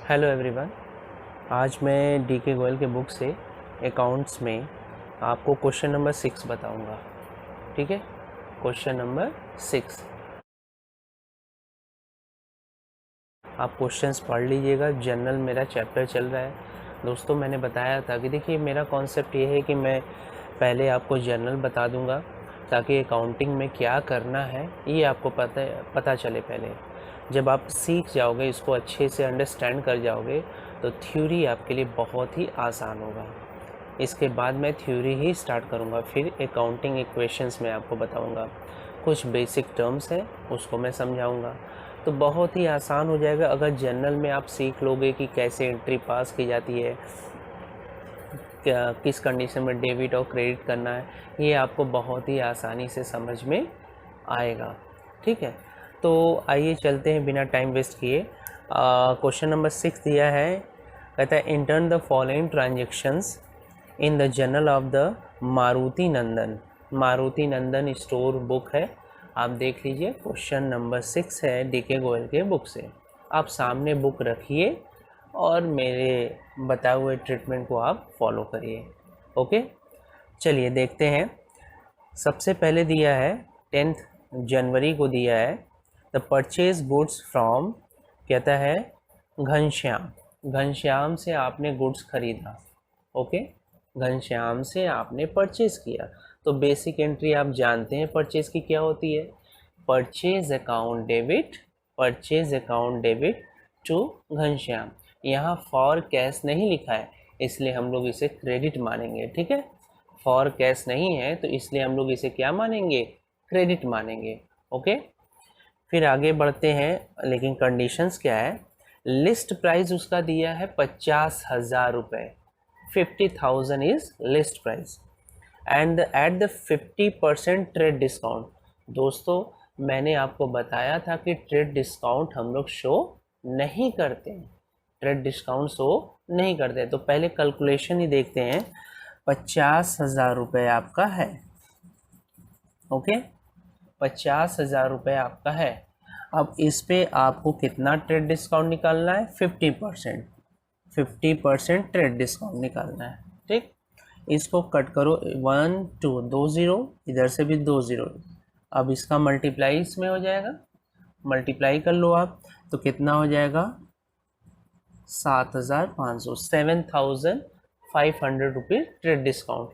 Hello everyone. आज मैं DK Goyal के बुक से अकाउंट्स में आपको क्वेश्चन नंबर 6 बताऊंगा। ठीक है, क्वेश्चन नंबर 6 आप क्वेश्चंस पढ़ लीजिएगा। जनरल मेरा चैप्टर चल रहा है दोस्तों। मैंने बताया था कि देखिए मेरा कॉन्सेप्ट ये है कि मैं पहले आपको जनरल बता दूंगा ताकि अकाउंटिंग में क्या करना है ये आपको पता चले। पहले जब आप सीख जाओगे, इसको अच्छे से अंडरस्टैंड कर जाओगे, तो थ्योरी आपके लिए बहुत ही आसान होगा। इसके बाद मैं थ्योरी ही स्टार्ट करूँगा, फिर अकाउंटिंग इक्वेशंस में आपको बताऊँगा। कुछ बेसिक टर्म्स हैं उसको मैं समझाऊँगा, तो बहुत ही आसान हो जाएगा। अगर जनरल में आप सीख लोगे कि कैसे एंट्री पास की जाती है, क्या किस कंडीशन में डेबिट और क्रेडिट करना है, ये आपको बहुत ही आसानी से समझ में आएगा। ठीक है, तो आइए चलते हैं बिना टाइम वेस्ट किए। क्वेश्चन नंबर 6 दिया है, कहता है enter the following transactions in the journal of the Maruti Nandan. Maruti Nandan store book है, आप देख लीजिए। क्वेश्चन नंबर 6 है डीके गोयल के बुक से। आप सामने बुक रखिए और मेरे बताए हुए ट्रीटमेंट को आप फॉलो करिए। ओके, चलिए देखते हैं। सबसे पहले दिया है 10 जनवरी को दिया है, द परचेज गुड्स फ्रॉम, कहता है घनश्याम। घनश्याम से आपने गुड्स खरीदा। ओके, घनश्याम से आपने परचेज किया, तो बेसिक एंट्री आप जानते हैं परचेज की क्या होती है। Purchase account debit, purchase account debit to Ghanshyam. यहाँ फॉर कैश नहीं लिखा है, इसलिए हम लोग इसे क्रेडिट मानेंगे। ठीक है, फॉर कैश नहीं है तो इसलिए हम लोग इसे क्या मानेंगे, क्रेडिट मानेंगे। ओके, फिर आगे बढ़ते हैं, लेकिन कंडीशंस क्या है। लिस्ट प्राइस उसका दिया है 50,000 रुपये, 50,000 is list price and at the 50% trade discount. दोस्तों मैंने आपको बताया था कि ट्रेड डिस्काउंट हम लोग शो नहीं करते हैं, ट्रेड डिस्काउंट शो नहीं करते। तो पहले कैलकुलेशन ही देखते हैं। 50,000 रुपये आपका है। ओके, 50,000 रुपये आपका है। अब इस पे आपको कितना ट्रेड डिस्काउंट निकालना है, 50%। 50% ट्रेड डिस्काउंट निकालना है। ठीक, इसको कट करो, 1 2 2 0, इधर से भी 2 0। अब इसका मल्टीप्लाई इसमें हो जाएगा, मल्टीप्लाई कर लो आप, तो कितना हो जाएगा 7,500, 7,500 रुपये ट्रेड डिस्काउंट।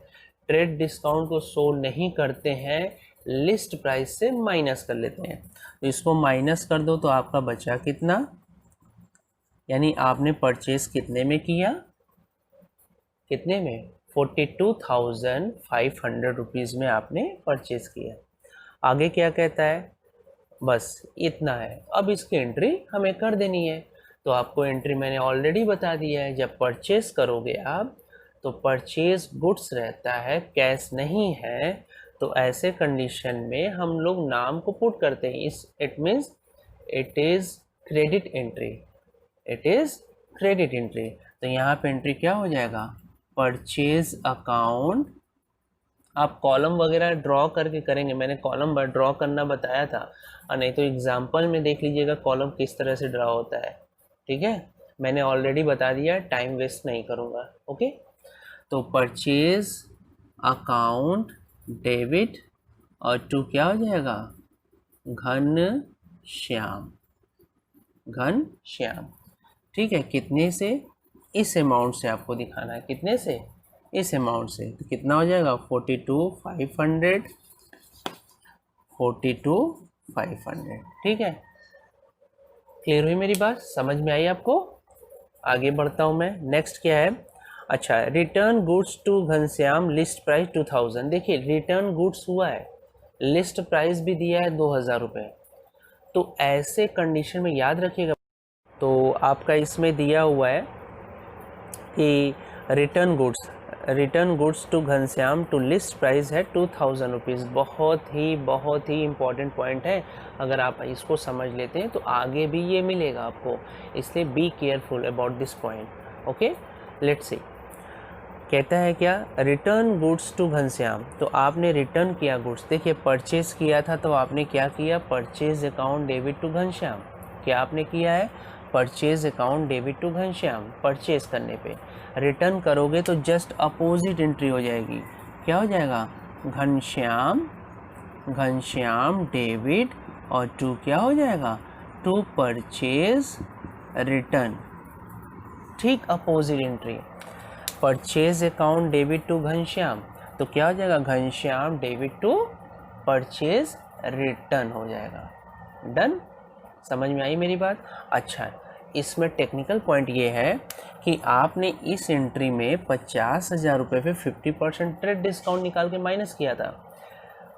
ट्रेड डिस्काउंट को शो नहीं करते हैं, लिस्ट प्राइस से माइनस कर लेते हैं। तो इसको माइनस कर दो तो आपका बचा कितना, यानी आपने परचेज कितने में किया, कितने में, 42,500 रुपीज़ में आपने परचेज किया। आगे क्या कहता है, बस इतना है। अब इसकी एंट्री हमें कर देनी है, तो आपको एंट्री मैंने ऑलरेडी बता दिया है। जब परचेज करोगे आप, तो परचेज गुड्स रहता है, कैश नहीं है, तो ऐसे कंडीशन में हम लोग नाम को पुट करते हैं। इस it means it is credit entry, it is credit entry. तो यहाँ पे एंट्री क्या हो जाएगा, परचेज अकाउंट। आप कॉलम वगैरह ड्रॉ करके करेंगे, मैंने कॉलम ड्रॉ करना बताया था, और नहीं तो एग्जाम्पल में देख लीजिएगा कॉलम किस तरह से ड्रॉ होता है। ठीक है, मैंने ऑलरेडी बता दिया, टाइम वेस्ट नहीं करूँगा। ओके, तो परचेज अकाउंट डेबिट और टू क्या हो जाएगा, घन श्याम, घन श्याम। ठीक है, कितने से, इस अमाउंट से आपको दिखाना है, कितने से, इस अमाउंट से। तो कितना हो जाएगा 42,500, 42,500। ठीक है, क्लियर हुई मेरी बात, समझ में आई आपको। आगे बढ़ता हूँ मैं। नेक्स्ट क्या है, अच्छा, return goods to Ghanshyam, list price 2,000। देखिए रिटर्न गुड्स हुआ है, लिस्ट प्राइस भी दिया है 2,000 रुपये। तो ऐसे कंडीशन में याद रखिएगा, तो आपका इसमें दिया हुआ है कि return goods to Ghanshyam to list price है 2,000 रुपीज़। बहुत ही इम्पॉर्टेंट पॉइंट है। अगर आप इसको समझ लेते हैं तो आगे भी ये मिलेगा आपको, इसलिए be careful about this point. Okay, let's see, कहता है क्या, रिटर्न गुड्स टू घनश्याम। तो आपने रिटर्न किया गुड्स, देखिए परचेज किया था तो आपने क्या किया, purchase account debit to Ghanshyam. क्या आपने किया है, purchase account debit to Ghanshyam, purchase करने पे। रिटर्न करोगे तो जस्ट अपोजिट एंट्री हो जाएगी। क्या हो जाएगा? घनश्याम, घनश्याम डेबिट और टू क्या हो जाएगा? To purchase return. ठीक opposite entry. Purchase account debit to Ghanshyam, तो क्या हो जाएगा? Ghanshyam debit to purchase return हो जाएगा। डन? समझ में आई मेरी बात? अच्छा, इसमें टेक्निकल पॉइंट ये है कि आपने इस एंट्री में 50,000 रुपये पे 50% ट्रेड डिस्काउंट निकाल के माइनस किया था।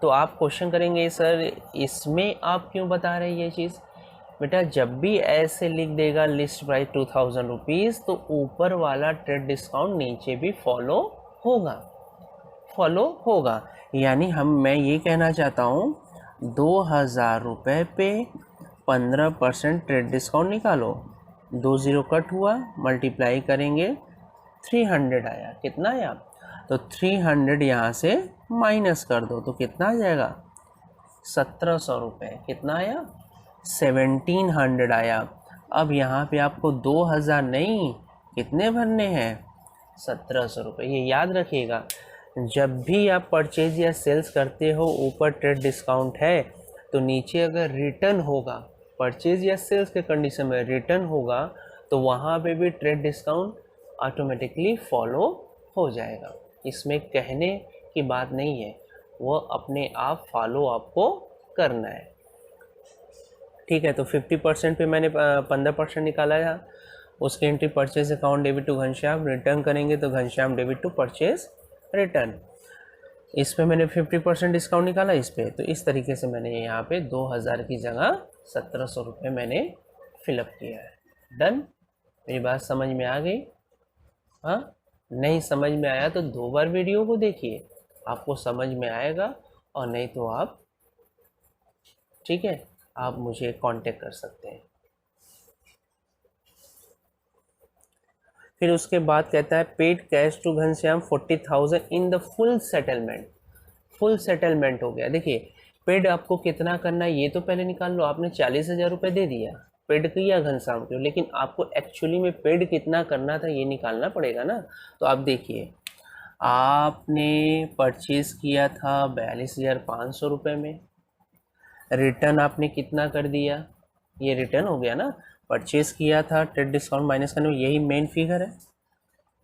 तो आप क्वेश्चन करेंगे सर इसमें आप क्यों बता रहे हैं ये चीज़? बेटा जब भी ऐसे लिख देगा लिस्ट प्राइस 2000 रुपीज़, तो ऊपर वाला ट्रेड डिस्काउंट नीचे भी फॉलो होगा। यानी मैं ये कहना चाहता हूँ 2000 रुपये पे 15% ट्रेड डिस्काउंट निकालो। 20 कट हुआ, मल्टीप्लाई करेंगे 300 आया। कितना आया? तो 300 यहाँ से माइनस कर दो तो कितना आ जाएगा? 1700 रुपये। कितना आया? 1700 आया। अब यहाँ पे आपको 2000 नहीं, कितने भरने हैं? 1700 रुपये। ये याद रखिएगा, जब भी आप परचेज या सेल्स करते हो ऊपर ट्रेड डिस्काउंट है तो नीचे अगर रिटर्न होगा, परचेज या सेल्स के कंडीशन में रिटर्न होगा तो वहाँ पे भी ट्रेड डिस्काउंट ऑटोमेटिकली फॉलो हो जाएगा। इसमें कहने की बात नहीं है, वो अपने आप फॉलो आपको करना है। ठीक है, तो 50% पे मैंने 15% निकाला था। उसकी entry purchase account debit to Ghanshyam, return करेंगे तो Ghanshyam debit to purchase return. इस पे मैंने 50% डिस्काउंट निकाला इस पे, तो इस तरीके से मैंने यहाँ पे 2000 की जगह 1700 रुपये मैंने फिलअप किया है। डन? मेरी बात समझ में आ गई? हाँ, नहीं समझ में आया तो 2 बार वीडियो को देखिए, आपको समझ में आएगा। और नहीं तो आप, ठीक है, आप मुझे कांटेक्ट कर सकते हैं। फिर उसके बाद कहता है paid cash to Ghanshyam 40,000 in the full settlement. Full settlement हो गया। देखिए पेड आपको कितना करना है ये तो पहले निकाल लो। आपने 40,000 रुपये दे दिया, पेड किया घनश्याम को, लेकिन आपको एक्चुअली में पेड कितना करना था ये निकालना पड़ेगा ना। तो आप देखिए, आपने परचेज किया था 42,500 रुपये में, रिटर्न आपने कितना कर दिया? ये रिटर्न हो गया ना। परचेज किया था ट्रेड डिस्काउंट माइनस करने में, यही मेन फिगर है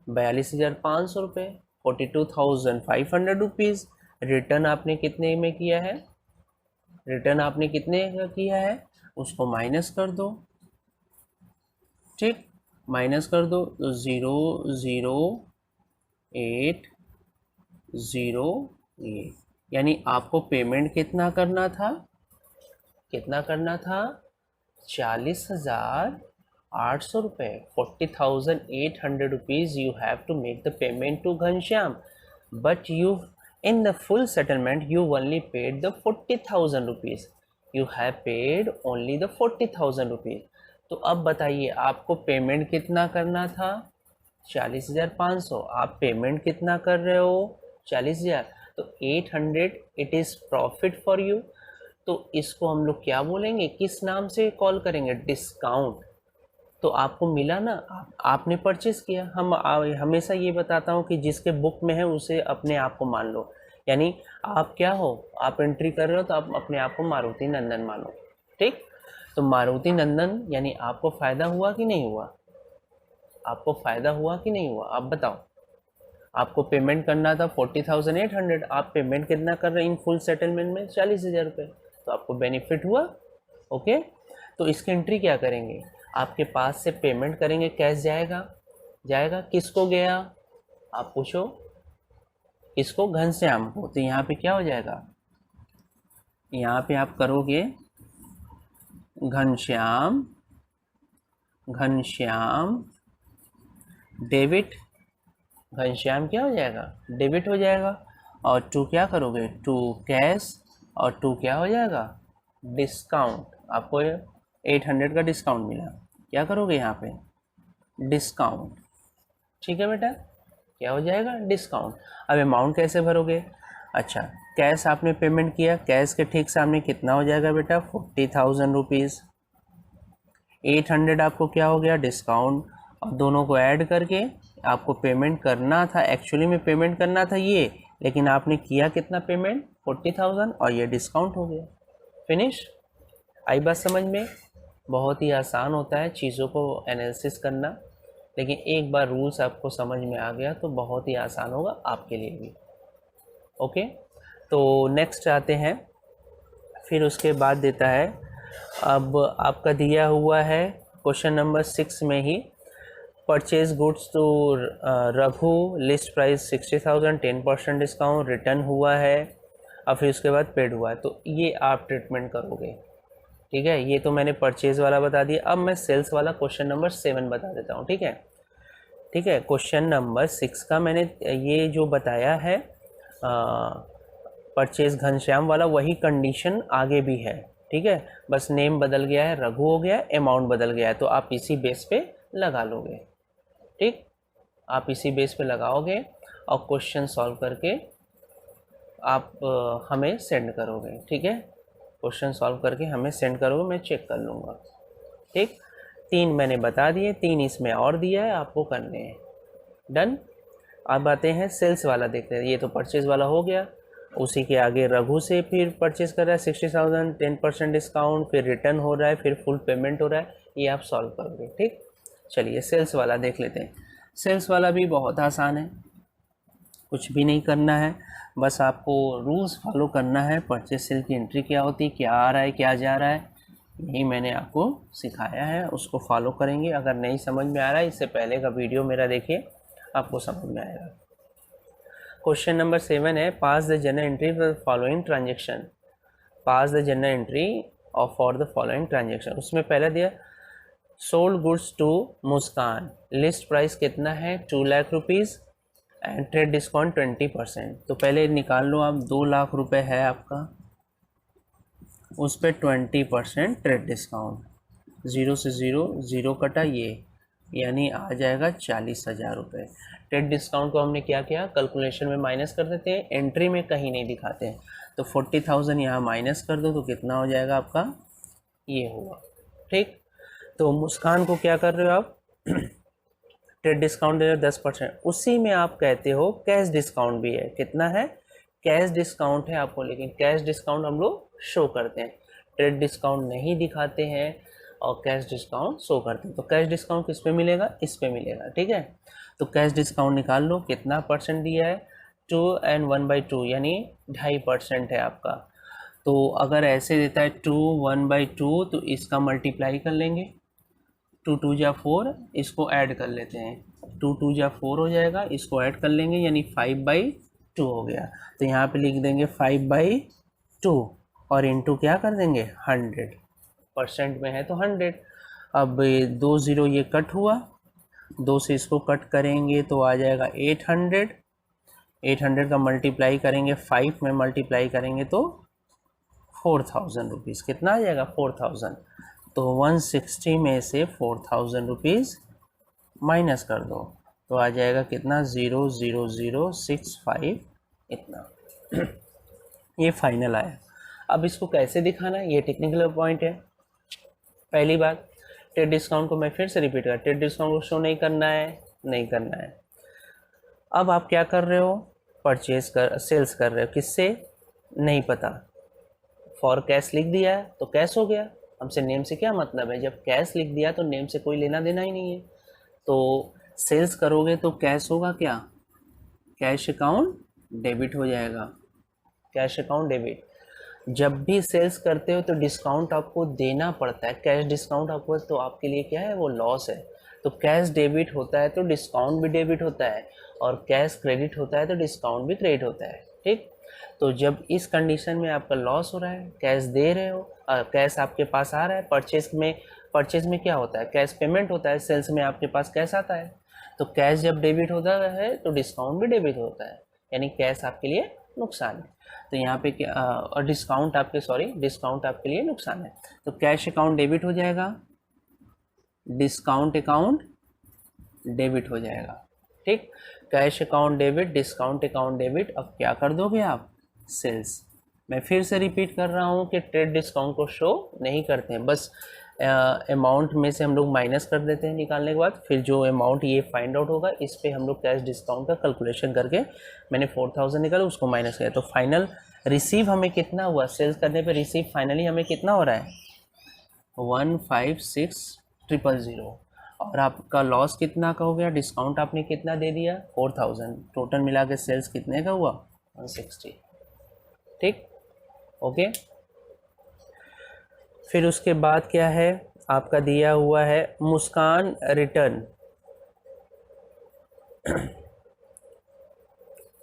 42,500 रुपये, 42,500 रुपीज़। रिटर्न आपने कितने में किया है? रिटर्न आपने कितने का किया है उसको माइनस कर दो। ठीक, माइनस कर दो तो 0,0808, यानी आपको पेमेंट कितना करना था? कितना करना था? 40,800 रुपये। 40,800 rupees you have to make the payment to Ghanshyam, but you in the full settlement you only paid the 40,000 rupees. You have paid only the 40,000 rupees. तो अब बताइए आपको पेमेंट कितना करना था? 40,500। आप पेमेंट कितना कर रहे हो? 40,000। तो 800 it is profit for you. तो इसको हम लोग क्या बोलेंगे, किस नाम से कॉल करेंगे? डिस्काउंट। तो आपको मिला ना, आपने परचेस किया। हमेशा ये बताता हूँ कि जिसके बुक में है उसे अपने आप को मान लो। यानी आप क्या हो, आप एंट्री कर रहे हो तो आप अपने आप को मारुति नंदन मानो। ठीक, तो मारुति नंदन यानी आपको फ़ायदा हुआ कि नहीं हुआ? आपको फ़ायदा हुआ कि नहीं हुआ? आप बताओ। आपको पेमेंट करना था 40,800, आप पेमेंट कितना कर रहे हैं इन फुल सेटलमेंट में? 40,000 रुपये। तो आपको बेनिफिट हुआ। ओके, तो इसकी एंट्री क्या करेंगे? आपके पास से पेमेंट करेंगे, कैश जाएगा किसको गया? आप पूछो किसको? घनश्याम को। तो यहाँ पे क्या हो जाएगा? यहाँ पे आप करोगे घनश्याम डेबिट, घनश्याम क्या हो जाएगा? डेबिट हो जाएगा। और टू क्या करोगे? टू कैश, और टू क्या हो जाएगा? डिस्काउंट। आपको 800 का डिस्काउंट मिला, क्या करोगे यहाँ पे? डिस्काउंट। ठीक है बेटा, क्या हो जाएगा? डिस्काउंट। अब अमाउंट कैसे भरोगे? अच्छा, कैश आपने पेमेंट किया, कैश के ठीक सामने कितना हो जाएगा बेटा? 40,000 रुपीज़। 800 आपको क्या हो गया डिस्काउंट, और दोनों को ऐड करके आपको पेमेंट करना था, एक्चुअली में पेमेंट करना था ये, लेकिन आपने किया कितना पेमेंट 40,000 और ये डिस्काउंट हो गया। फिनिश। आई बात समझ में? बहुत ही आसान होता है चीज़ों को एनालिसिस करना, लेकिन एक बार रूल्स आपको समझ में आ गया तो बहुत ही आसान होगा आपके लिए भी। ओके, तो नेक्स्ट आते हैं। फिर उसके बाद देता है, अब आपका दिया हुआ है क्वेश्चन नंबर 6 में ही, purchase goods to Raghu, list price 60,000, 10% discount, return हुआ है, और फिर उसके बाद पेड हुआ है। तो ये आप ट्रीटमेंट करोगे, ठीक है। ये तो मैंने परचेज वाला बता दिया। अब मैं सेल्स वाला क्वेश्चन नंबर 7 बता देता हूँ, ठीक है। ठीक है, क्वेश्चन नंबर 6 का मैंने ये जो बताया है परचेज घनश्याम वाला, वही कंडीशन आगे भी है, ठीक है। बस नेम बदल गया है, रघु हो गया, अमाउंट बदल गया है, तो आप इसी बेस पे लगा लोगे, ठीक। आप इसी बेस पे लगाओगे और क्वेश्चन सॉल्व करके आप हमें सेंड करोगे, ठीक है। क्वेश्चन सॉल्व करके हमें सेंड करोगे, मैं चेक कर लूँगा, ठीक। 3 मैंने बता दिए, 3 इसमें और दिया है, आपको करने हैं। डन। अब आते हैं सेल्स वाला, देखते हैं। ये तो परचेज़ वाला हो गया, उसी के आगे रघु से फिर परचेज़ कर रहा है 60,000, 10% डिस्काउंट, फिर रिटर्न हो रहा है, फिर फुल पेमेंट हो रहा है। ये आप सॉल्व करोगे, ठीक। चलिए सेल्स वाला देख लेते हैं। सेल्स वाला भी बहुत आसान है, कुछ भी नहीं करना है, बस आपको रूल्स फॉलो करना है। परचेज सेल की एंट्री क्या होती है, क्या आ रहा है, क्या जा रहा है, यही मैंने आपको सिखाया है, उसको फॉलो करेंगे। अगर नहीं समझ में आ रहा है, इससे पहले का वीडियो मेरा देखिए, आपको समझ में आएगा। क्वेश्चन नंबर 7 है, pass the general entry for the following transaction. Pass the general entry और फॉर द फॉलोइंग ट्रांजेक्शन। उसमें पहले दिया sold goods to Muskan, list price कितना है 2 lakh rupees and trade discount 20%। तो पहले निकाल लो आप, 2 लाख रुपए है आपका, उस पर 20% ट्रेड डिस्काउंट, 0 से 0 0 कटा, ये यानी आ जाएगा 40,000 रुपये। ट्रेड डिस्काउंट को हमने क्या किया, कैलकुलेशन में माइनस कर देते हैं, एंट्री में कहीं नहीं दिखाते हैं। तो 40,000 यहाँ माइनस कर दो, तो कितना हो जाएगा आपका, ये हुआ, ठीक। तो मुस्कान को क्या कर रहे हो आप, ट्रेड डिस्काउंट दे रहे हो 10%, उसी में आप कहते हो कैश डिस्काउंट भी है। कितना है, कैश डिस्काउंट है आपको, लेकिन कैश डिस्काउंट हम लोग शो करते हैं, ट्रेड डिस्काउंट नहीं दिखाते हैं और कैश डिस्काउंट शो करते हैं। तो कैश डिस्काउंट किस पे मिलेगा, इस पे मिलेगा, ठीक है। तो कैश डिस्काउंट निकाल लो, कितना परसेंट दिया है, 2 and 1/2 यानी 2.5% है आपका। तो अगर ऐसे देता है 2 1/2, तो इसका मल्टीप्लाई कर लेंगे, 2 2 जा 4, इसको ऐड कर लेते हैं, 2 2 जा 4 हो जाएगा, इसको ऐड कर लेंगे, यानी 5/2 हो गया। तो यहाँ पे लिख देंगे 5/2 और इंटू क्या कर देंगे 100%, में है तो 100। अब 2 0 ये कट हुआ, 2 से इसको कट करेंगे तो आ जाएगा 800, 800 का मल्टीप्लाई करेंगे 5 में मल्टीप्लाई करेंगे तो 4,000 रुपीज़। कितना आ जाएगा 4,000। तो 160 में से 4,000 रुपीज़ माइनस कर दो, तो आ जाएगा कितना 00065 इतना। ये फाइनल आया। अब इसको कैसे दिखाना है, ये टेक्निकल पॉइंट है। पहली बात, ट्रेड डिस्काउंट को मैं फिर से रिपीट कर, ट्रेड डिस्काउंट को शो नहीं करना है, नहीं करना है। अब आप क्या कर रहे हो, परचेज कर, सेल्स कर रहे हो, किससे नहीं पता, फॉर कैश लिख दिया है तो कैश हो गया, हमसे नेम से क्या मतलब है, जब कैश लिख दिया तो नेम से कोई लेना देना ही नहीं है। तो सेल्स करोगे तो कैश होगा क्या, कैश अकाउंट डेबिट हो जाएगा, कैश अकाउंट डेबिट। जब भी सेल्स करते हो तो डिस्काउंट आपको देना पड़ता है, कैश डिस्काउंट आपको, तो आपके लिए क्या है, वो लॉस है। तो कैश डेबिट होता है तो डिस्काउंट भी डेबिट होता है, और कैश क्रेडिट होता है तो डिस्काउंट भी क्रेडिट होता है, ठीक। तो जब इस कंडीशन में आपका लॉस हो रहा है, कैश दे रहे हो, कैश आपके पास आ रहा है, परचेज में क्या होता है, कैश पेमेंट होता है, सेल्स में आपके पास कैश आता है। तो कैश जब डेबिट होता है तो डिस्काउंट भी डेबिट होता है, यानी कैश आपके लिए नुकसान है। तो यहाँ पे क्या, और डिस्काउंट आपके लिए नुकसान है। तो कैश अकाउंट डेबिट हो जाएगा, डिस्काउंट अकाउंट डेबिट हो जाएगा, ठीक। Cash account debit, discount account debit. अब क्या कर दोगे आप, सेल्स। मैं फिर से रिपीट कर रहा हूँ कि ट्रेड डिस्काउंट को शो नहीं करते हैं, बस अमाउंट में से हम लोग माइनस कर देते हैं निकालने के बाद, फिर जो अमाउंट ये फाइंड आउट होगा इस पे हम लोग कैश डिस्काउंट का कैलकुलेशन करके मैंने 4000 निकाला, उसको माइनस किया, तो फाइनल रिसीव हमें कितना हुआ, सेल्स करने पे रिसीव फाइनली हमें कितना हो रहा है 156,000, और आपका लॉस कितना का हो गया, डिस्काउंट आपने कितना दे दिया 4000, टोटल मिला के सेल्स कितने का हुआ 160। ठीक, ओके। फिर उसके बाद क्या है आपका दिया हुआ है मुस्कान रिटर्न,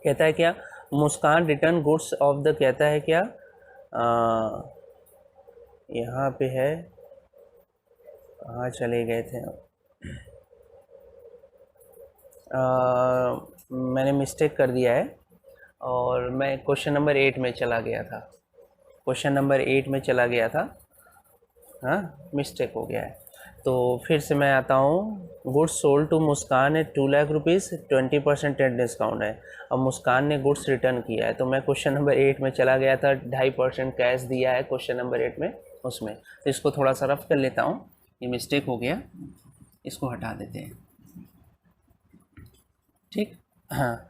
कहता है क्या, मुस्कान रिटर्न गुड्स ऑफ द, कहता है क्या, यहाँ पे है, कहाँ चले गए थे मैंने मिस्टेक कर दिया है और मैं क्वेश्चन नंबर 8 में चला गया था, क्वेश्चन नंबर 8 में चला गया था, हाँ मिस्टेक हो गया है। तो फिर से मैं आता हूँ, गुड्स सोल्ड टू मुस्कान है 2 लाख रुपीज़, 20% टेन डिस्काउंट है, और मुस्कान ने गुड्स रिटर्न किया है, तो मैं क्वेश्चन नंबर 8 में चला गया था, 2.5% कैश दिया है क्वेश्चन नंबर 8 में, उसमें तो इसको थोड़ा सा रफ कर लेता हूँ, ये मिस्टेक हो गया, इसको हटा देते हैं। ठीक, हाँ,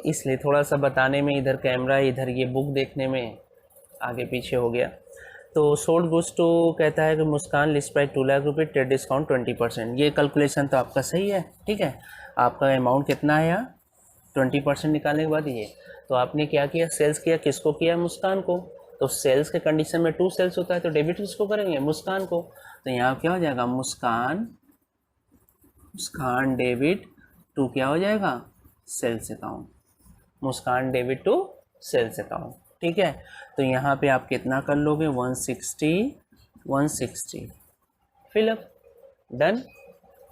इसलिए थोड़ा सा बताने में, इधर कैमरा इधर ये बुक देखने में आगे पीछे हो गया। तो सोल्ड गुड्स टू, कहता है कि मुस्कान लिस्ट प्राइस 2 लाख रुपये, ट्रेड डिस्काउंट 20%, ये कैलकुलेशन तो आपका सही है। ठीक है, आपका अमाउंट कितना है यहाँ 20% निकालने के बाद ये, तो आपने क्या किया, सेल्स किया, किसको किया, मुस्कान को, तो सेल्स के कंडीशन में 2 सेल्स होता है, तो डेबिट किसको करेंगे, मुस्कान को, तो यहाँ क्या हो जाएगा मुस्कान, मुस्कान डेबिट टू क्या हो जाएगा sales account, Muskan debit to sales account. ठीक है, तो यहाँ पे आप कितना कर लोगे 160 fill up, done,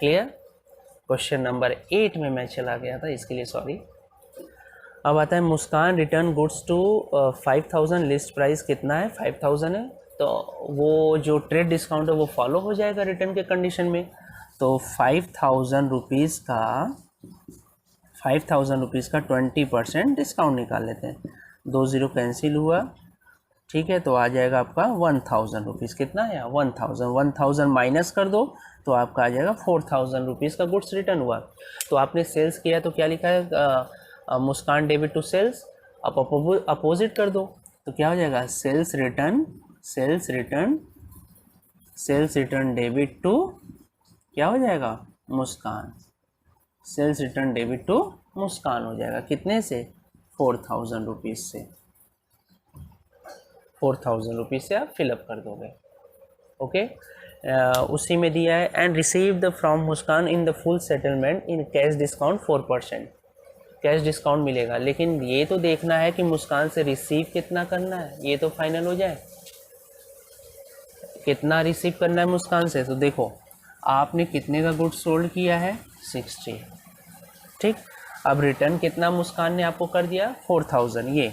clear. Question number 8 में मैं चला गया था, इसके लिए सॉरी। अब आता है Muskan return goods to 5000, list price कितना है 5000 है, तो वो जो ट्रेड डिस्काउंट है वो फॉलो हो जाएगा रिटर्न के कंडीशन में, तो 5000 रुपीज़ का 20% डिस्काउंट निकाल लेते हैं, 2 0 कैंसिल हुआ। ठीक है, तो आ जाएगा आपका 1000 रुपीज़, कितना है 1000 माइनस कर दो तो आपका आ जाएगा 4000 रुपीज़ का गुड्स रिटर्न हुआ। तो आपने सेल्स किया तो क्या लिखा है मुस्कान डेबिट टू सेल्स, आप अपोजिट कर दो तो क्या हो जाएगा सेल्स रिटर्न डेबिट टू क्या हो जाएगा मुस्कान, सेल्स रिटर्न डेबिट टू मुस्कान हो जाएगा, कितने से 4000 रुपीज़ से, 4000 रुपीज़ से आप फिलअप कर दोगे। ओके, उसी में दिया है and received from Muskan in the full settlement in cash discount 4%, cash discount मिलेगा, लेकिन ये तो देखना है कि मुस्कान से रिसीव कितना करना है, ये तो फाइनल हो जाए, कितना रिसीव करना है मुस्कान से। तो देखो आपने कितने का गुड्स सोल्ड किया है 60, ठीक, अब रिटर्न कितना मुस्कान ने आपको कर दिया 4000, ये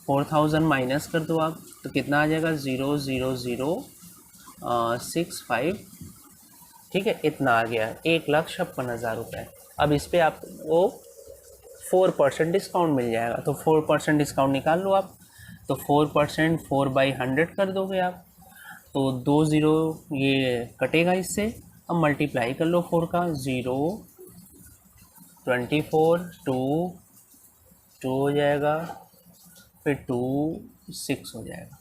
4000 माइनस कर दो आप, तो कितना आ जाएगा 00065, ठीक है, इतना आ गया 1,56,000 रुपये। अब इस पर आपको 4% डिस्काउंट मिल जाएगा, तो 4% डिस्काउंट निकाल लो आप, तो 4% 4/100 कर दोगे आप, तो 2 0 ये कटेगा इससे, अब मल्टीप्लाई कर लो 4 का, 0 24 2 हो जाएगा, फिर 2 6 हो जाएगा,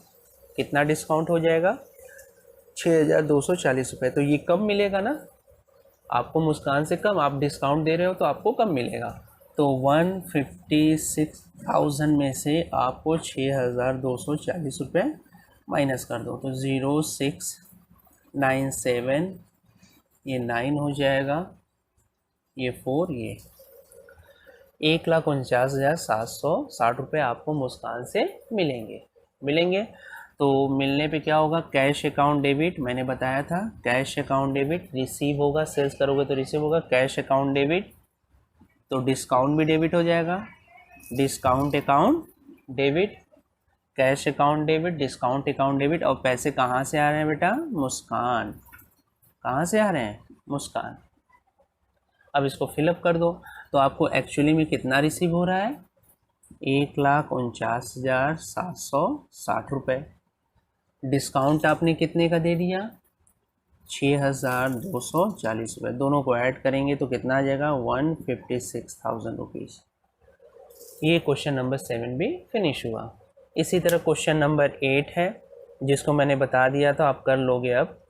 कितना डिस्काउंट हो जाएगा 6,240 रुपये। तो ये कम मिलेगा ना आपको, मुस्कान से कम, आप डिस्काउंट दे रहे हो तो आपको कम मिलेगा, तो 156,000 में से आपको 6,240 रुपये माइनस कर दो, तो 0697, ये 9 हो जाएगा, ये 4, ये 1,49,760 रुपये आपको मुस्कान से मिलेंगे। तो मिलने पे क्या होगा, कैश अकाउंट डेबिट, मैंने बताया था कैश अकाउंट डेबिट, रिसीव होगा, सेल्स करोगे तो रिसीव होगा, कैश अकाउंट डेबिट, तो डिस्काउंट भी डेबिट हो जाएगा, discount account debit, cash account debit, discount account debit, और पैसे कहाँ से आ रहे हैं बेटा मुस्कान, कहाँ से आ रहे हैं मुस्कान। अब इसको फिलअप कर दो, तो आपको एक्चुअली में कितना रिसीव हो रहा है 1,49,760 रुपये, डिस्काउंट आपने कितने का दे दिया 6,240 रुपये। दोनों को ऐड करेंगे तो कितना आ जाएगा? 156,000 रुपीज़। ये क्वेश्चन नंबर 7 भी फिनिश हुआ। इसी तरह क्वेश्चन नंबर 8 है, जिसको मैंने बता दिया था, आप कर लोगे। अब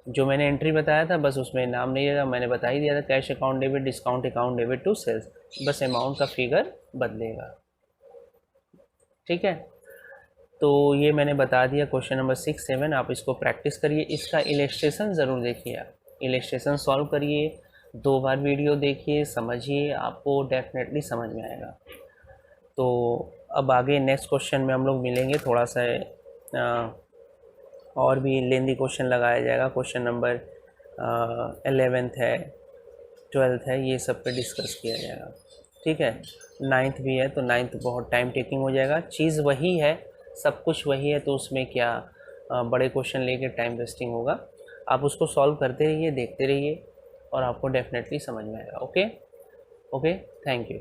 जो मैंने एंट्री बताया था बस उसमें नाम नहीं रहेगा, मैंने बता ही दिया था, cash account debit, discount account debit to sales, बस अमाउंट का फिगर बदलेगा। ठीक है, तो ये मैंने बता दिया क्वेश्चन नंबर 6, 7। आप इसको प्रैक्टिस करिए, इसका इलस्ट्रेशन ज़रूर देखिए, आप इलस्ट्रेशन सॉल्व करिए, 2 बार वीडियो देखिए, समझिए, आपको डेफिनेटली समझ में आएगा। तो अब आगे नेक्स्ट क्वेश्चन में हम लोग मिलेंगे, थोड़ा सा और भी लेंदी क्वेश्चन लगाया जाएगा। क्वेश्चन नंबर 11th है, 12th है, ये सब पे डिस्कस किया जाएगा। ठीक है, 9th भी है, तो 9th बहुत टाइम टेकिंग हो जाएगा। चीज़ वही है, सब कुछ वही है, तो उसमें क्या बड़े क्वेश्चन लेके टाइम वेस्टिंग होगा। आप उसको सॉल्व करते रहिए, देखते रहिए, और आपको डेफिनेटली समझ में आएगा। Okay, thank you.